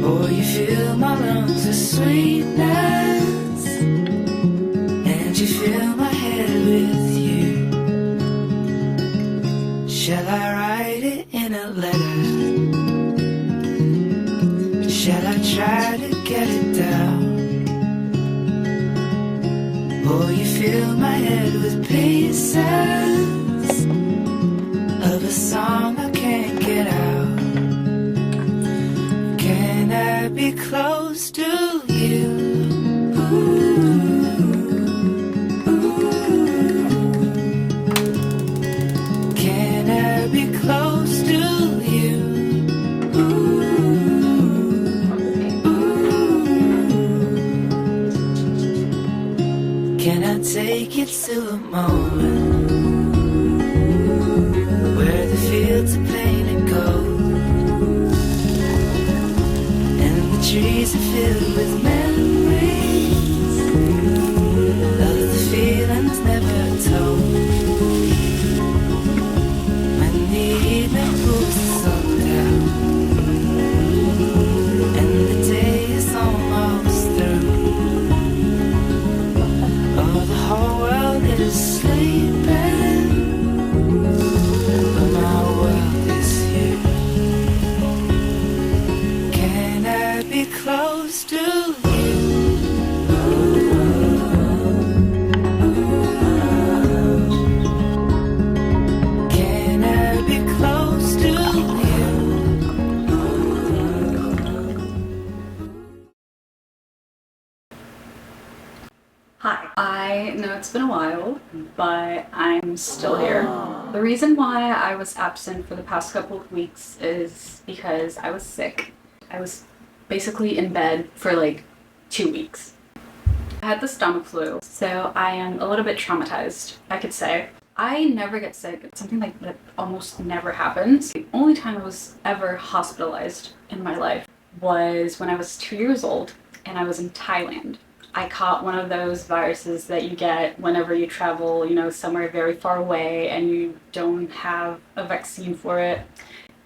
Oh, you fill my lungs with sweetness, and you fill my head with you. Shall I write it in a letter? Shall I try to get it down? Oh, you fill my head with pieces of a song I can't get out. Can I be close to you? Ooh, ooh. Can I be close to you? Ooh, ooh. Can I take you to a moment where the fields are painted gold? Trees are filled with memories of the feelings never told. When the evening pulls the sun down and the day is almost through, oh, the whole world is sleeping, but my world is here. Can I be close to you? Can I be close to you? Hi. I know it's been a while, but I'm still here. The reason why I was absent for the past couple of weeks is because I was sick. I was basically in bed for like 2 weeks. I had the stomach flu, so I am a little bit traumatized, I could say. I never get sick. It's something like that almost never happens. The only time I was ever hospitalized in my life was when I was 2 years old and I was in Thailand. I caught one of those viruses that you get whenever you travel, you know, somewhere very far away and you don't have a vaccine for it.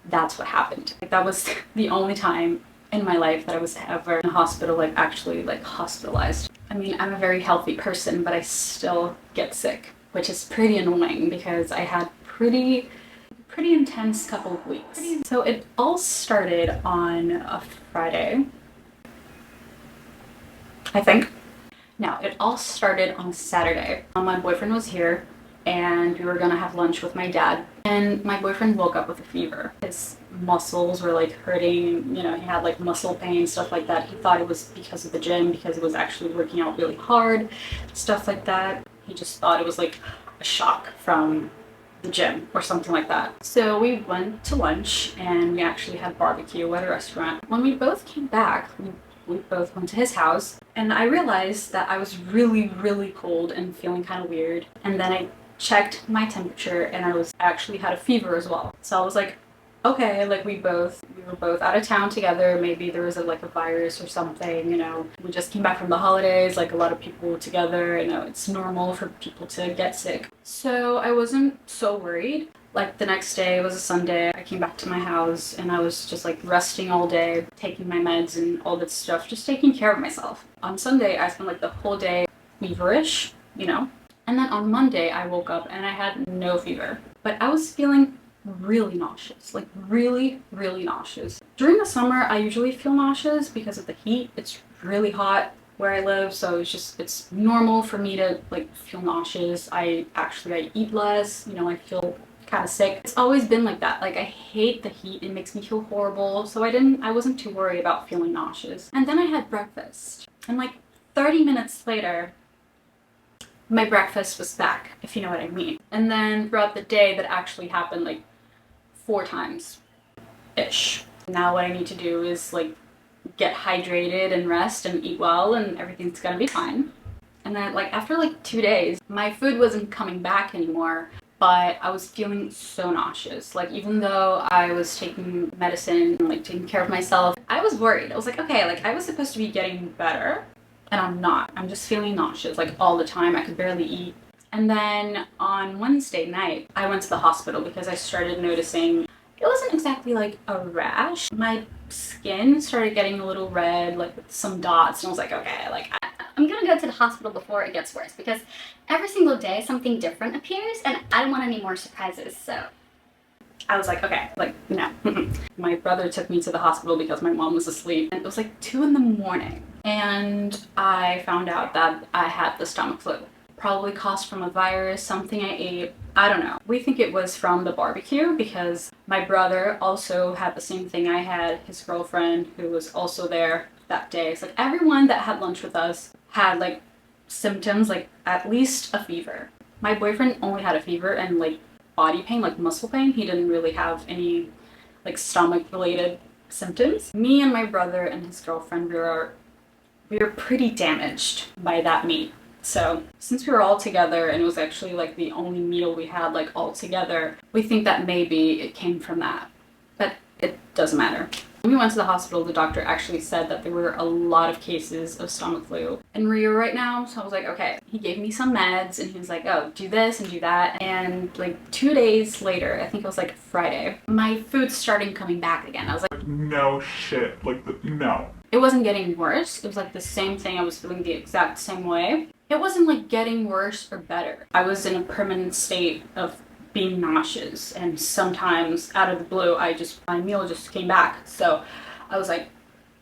That's what happened. That was the only time in my life that I was ever in a hospital, like actually like hospitalized. I mean, I'm a very healthy person, but I still get sick, which is pretty annoying because I had pretty intense couple of weeks. So it all started on a Friday, I think. No, it all started on Saturday. My boyfriend was here and we were gonna have lunch with my dad, and my boyfriend woke up with a fever. His muscles were like hurting, you know, he had like muscle pain, stuff like that. He thought it was because of the gym, because it was actually working out really hard, stuff like that. He just thought it was like a shock from the gym or something like that. So we went to lunch and we actually had barbecue at a restaurant. When we both came back, we both went to his house, and I realized that I was really cold and feeling kind of weird. And then I checked my temperature and I actually had a fever as well. So I was like, okay, like we were both out of town together. Maybe there was like a virus or something, you know. We just came back from the holidays, like a lot of people together, you know, it's normal for people to get sick. So I wasn't so worried. Like the next day was a Sunday. I came back to my house and I was just like resting all day, taking my meds and all that stuff, just taking care of myself. On Sunday, I spent like the whole day feverish, you know. And then on Monday, I woke up and I had no fever, but I was feeling really nauseous, like really nauseous. During the summer, I usually feel nauseous because of the heat. It's really hot where I live, so it's normal for me to like feel nauseous. I eat less, you know, I feel kind of sick. It's always been like that. Like I hate the heat. It makes me feel horrible. So I wasn't too worried about feeling nauseous. And then I had breakfast. And like 30 minutes later, my breakfast was back, if you know what I mean. And then throughout the day, that actually happened like 4 times-ish. Now what I need to do is like get hydrated and rest and eat well and everything's gonna be fine. And then like after like 2 days, my food wasn't coming back anymore, but I was feeling so nauseous. Like even though I was taking medicine, like taking care of myself, I was worried. I was like, okay, like I was supposed to be getting better and I'm not. I'm just feeling nauseous like all the time. I could barely eat. And then on Wednesday night, I went to the hospital because I started noticing It wasn't exactly like a rash. My skin started getting a little red, like with some dots, and I was like, okay, like I'm gonna go to the hospital before it gets worse, because every single day something different appears and I don't want any more surprises. So I was like, okay, like no. My brother took me to the hospital because my mom was asleep, and it was like 2 in the morning, and I found out that I had the stomach flu. Probably caused from a virus, something I ate, I don't know. We think it was from the barbecue because my brother also had the same thing I had, his girlfriend who was also there that day. It's like everyone that had lunch with us had like symptoms, like at least a fever. My boyfriend only had a fever and like body pain, like muscle pain. He didn't really have any like stomach related symptoms. Me and my brother and his girlfriend, we were pretty damaged by that meat. So since we were all together and it was actually like the only meal we had like all together, we think that maybe it came from that, but it doesn't matter. When we went to the hospital, the doctor actually said that there were a lot of cases of stomach flu in Rio right now. So I was like, okay. He gave me some meds and he was like, oh, do this and do that. And like 2 days later, I think it was like Friday, my food started coming back again. I was like, no shit, like no. It wasn't getting worse. It was like the same thing. I was feeling the exact same way. It wasn't like getting worse or better. I was in a permanent state of being nauseous, and sometimes out of the blue, my meal just came back. So I was like,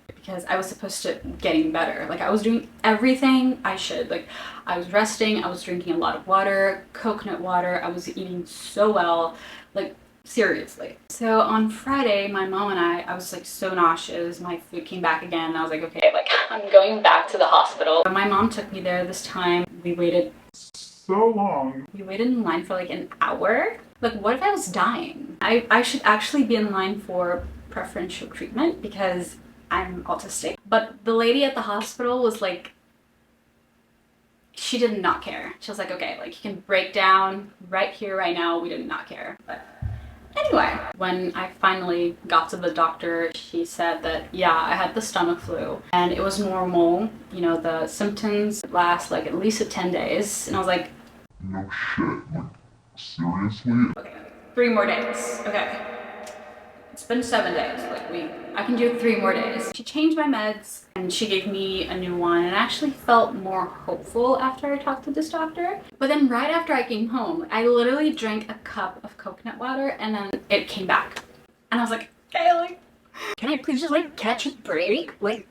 because I was supposed to getting better. Like I was doing everything I should. Like I was resting, I was drinking a lot of water, coconut water, I was eating so well, like seriously. So on Friday, my mom and I was like so nauseous, my food came back again, and I was like, okay, like I'm going back to the hospital. My mom took me there this time. We waited so long. We waited in line for like an hour. Like what if I was dying? I should actually be in line for preferential treatment because I'm autistic. But the lady at the hospital was like, she did not care. She was like, okay, like you can break down right here, right now. We did not care. But anyway, when I finally got to the doctor, she said that, yeah, I had the stomach flu and it was normal. You know, the symptoms last like at least 10 days. And I was like, no shit, like seriously? Okay, 3 more days. Okay. It's been 7 days. Like I can do 3 more days. She changed my meds and she gave me a new one, and I actually felt more hopeful after I talked to this doctor. But then right after I came home, I literally drank a cup of coconut water and then it came back. And I was like, okay, like, can I please just like catch a break? Like,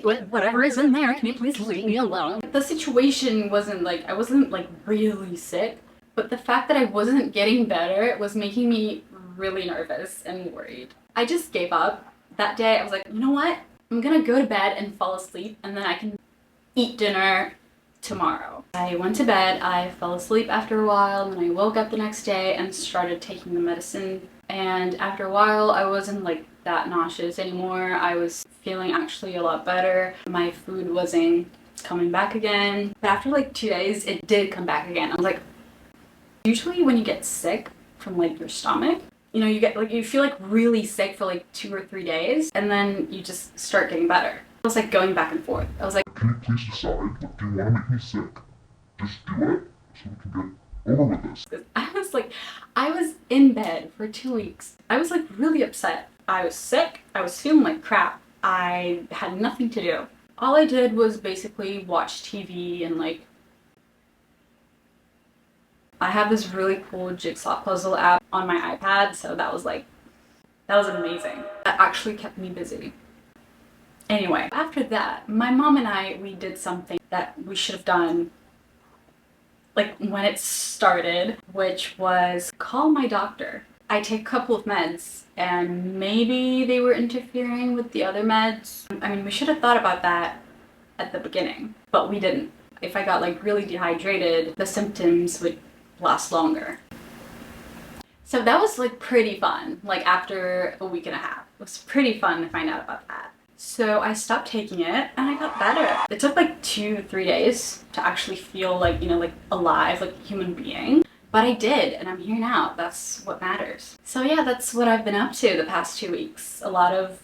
whatever is in there, can you please leave me alone? The situation wasn't like, I wasn't like really sick, but the fact that I wasn't getting better was making me really nervous and worried. I just gave up. That day I was like, you know what? I'm gonna go to bed and fall asleep and then I can eat dinner tomorrow. I went to bed, I fell asleep after a while, and I woke up the next day and started taking the medicine. And after a while, I wasn't like that nauseous anymore. I was feeling actually a lot better. My food wasn't coming back again. But after like 2 days, it did come back again. I was like, usually when you get sick from like your stomach, you know, you get like, you feel like really sick for like 2 or 3 days and then you just start getting better. I was like going back and forth. I was like, can you please decide? Like, do you want to make me sick? Just do it so we can get over with this. I was in bed for 2 weeks. I was like really upset. I was sick. I was feeling like crap. I had nothing to do. All I did was basically watch TV and like, I have this really cool jigsaw puzzle app on my iPad, so that was amazing. That actually kept me busy. Anyway, after that, my mom and we did something that we should have done like when it started, which was call my doctor. I take a couple of meds and maybe they were interfering with the other meds. I mean, we should have thought about that at the beginning, but we didn't. If I got like really dehydrated, the symptoms would last longer. So that was like pretty fun, like after a week and a half. It was pretty fun to find out about that. So I stopped taking it and I got better. It took like 2-3 days to actually feel like, you know, like alive, like a human being. But I did, and I'm here now. That's what matters. So yeah, that's what I've been up to the past 2 weeks. A lot of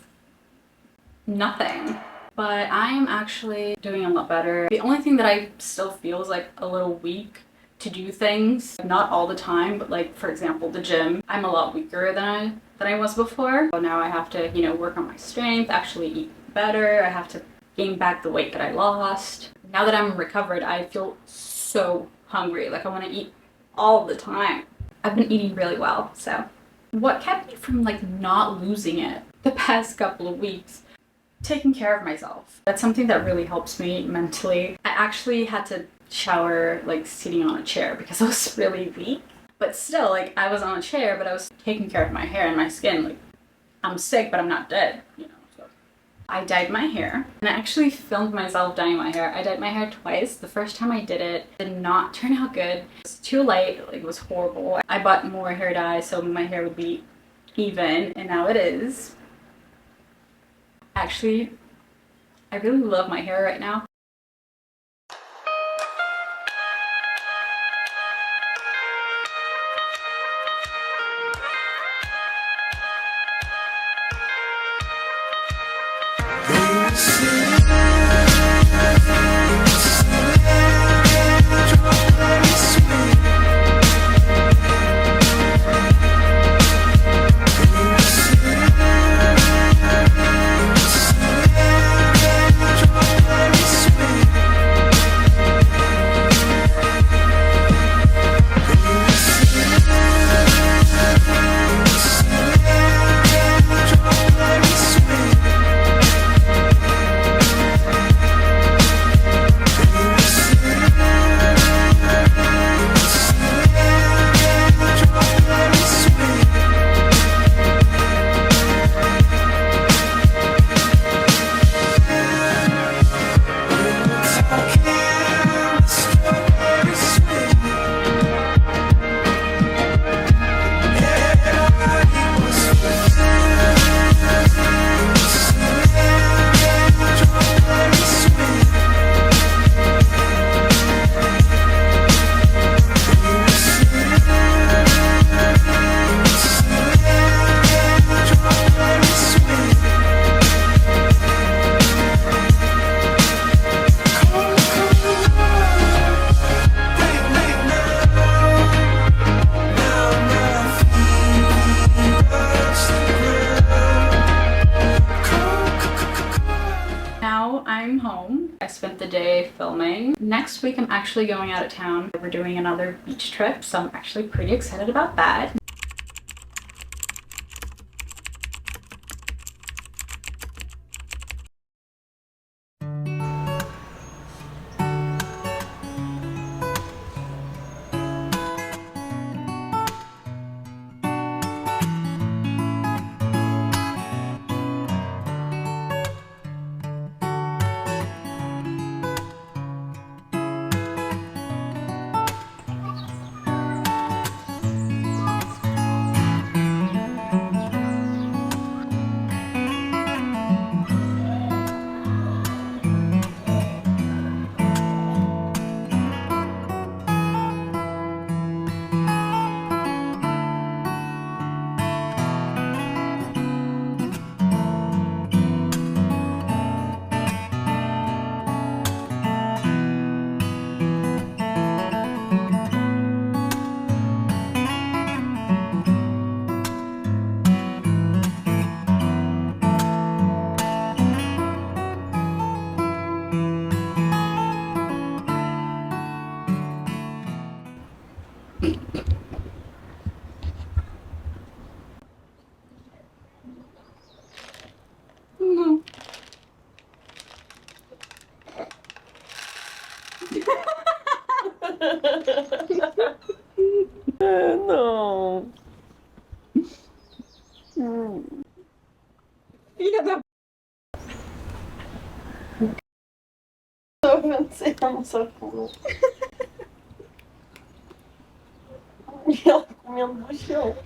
nothing. But I'm actually doing a lot better. The only thing that I still feel is like a little weak to do things. Not all the time, but like for example, the gym. I'm a lot weaker than I was before. So now I have to, you know, work on my strength, actually eat better. I have to gain back the weight that I lost. Now that I'm recovered, I feel so hungry. Like I want to eat all the time. I've been eating really well, so. What kept me from like not losing it the past couple of weeks? Taking care of myself. That's something that really helps me mentally. I actually had to shower like sitting on a chair because I was really weak. But still, like I was on a chair, but I was taking care of my hair and my skin. Like I'm sick, but I'm not dead, you know. So I dyed my hair, and I actually filmed myself dyeing my hair. I dyed my hair twice. The first time I did it did not turn out good. It was too light, like it was horrible. I bought more hair dye so my hair would be even, and now it is. Actually, I really love my hair right now. I'm home. I spent the day filming. Next week I'm actually going out of town. We're doing another beach trip, so I'm actually pretty excited about that. No. Tô vencendo só com. E ela comendo no chão.